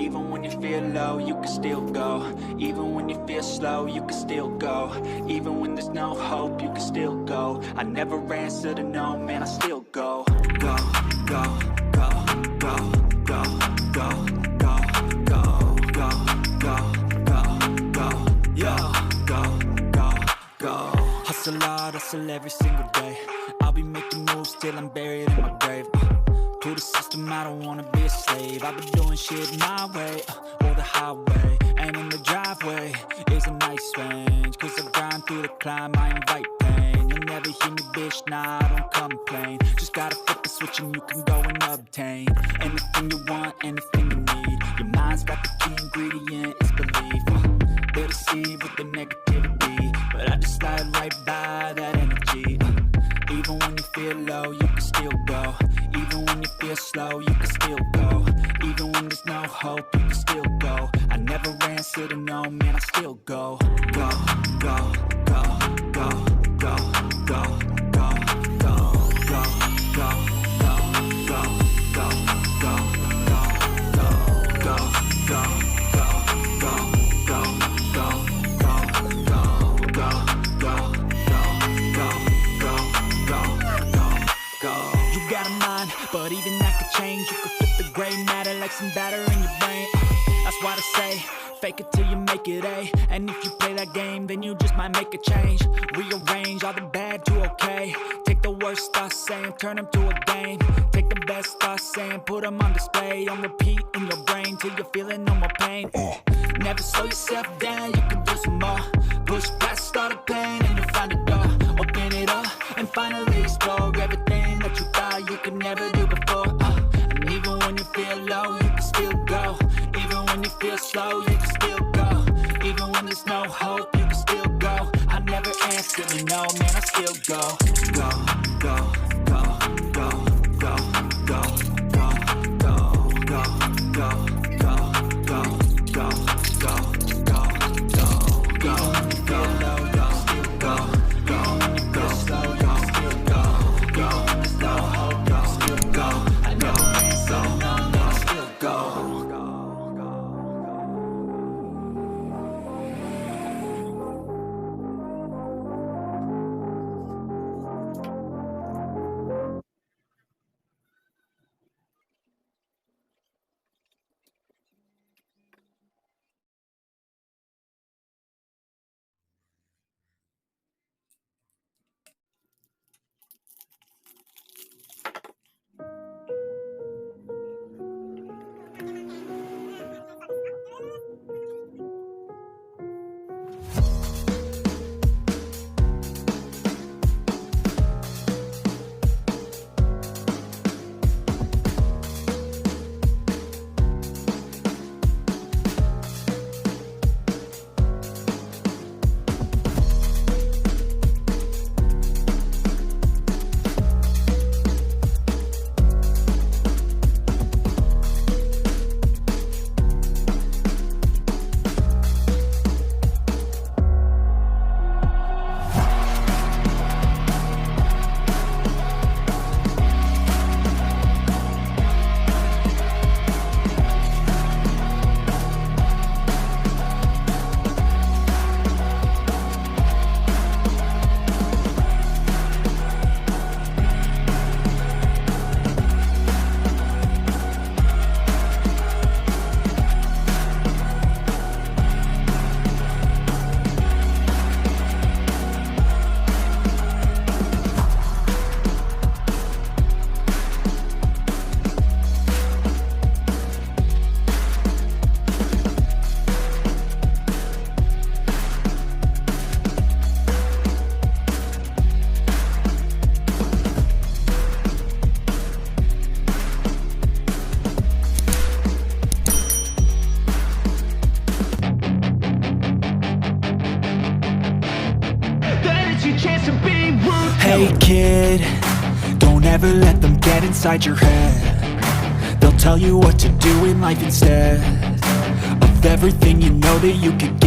Even when you feel low, you can still go. Even when you feel slow, you can still go. Even when there's no hope, you can still go. I never answer to no, man, I still go. Go, go, go, go, go, go, go, go, go, go, go, go, yo, go, go, go. Hustle hard, hustle every single day. I'll be making moves till I'm buried in my grave. To the system, I don't wanna be a slave. I've been doing shit my way, or the highway. And in the driveway is a nice range. Cause I grind through the climb, I invite pain. You'll never hear me, bitch, nah, I don't complain. Just gotta flip the switch and you can go and obtain anything you want, anything you need. Your mind's got the key ingredient, it's belief. They'll deceive with the negativity, but I just slide right by that energy. Even when you feel low, you can still go. Even when you feel slow, you can still go. Even when there's no hope, you can still go. I never answer to no, man, I still go. Go, go, go, go, go, go, go, go, go, go, go, go, go, go, go, go, but even that could change. You could flip the gray matter like some batter in your brain. That's why I say, fake it till you make it A. And if you play that game, then you just might make a change. Rearrange all the bad to okay. Take the worst thoughts saying, turn them to a game. Take the best thoughts saying, put them on display. On repeat in your brain till you're feeling no more pain. Never slow yourself down, you can do some more. Push past all the pain and you'll find a door. Open it up and finally explore everything that you thought you could never do before. And even when you feel low, you can still go. Even when you feel slow, you can still go. Even when there's no hope, you can still go. I never answer to no, man, I still go. Go, go, go, go, go, go, go, go, go, go, go, go, go, go, go, go, go. Even when you feel low, you can still go. Even when you feel slow, you can still go. Even when there's no hope, you can still go. I never answer to no, man, I still go. Hey kid, don't ever let them get inside your head. They'll tell you what to do in life instead of everything you know that you could get.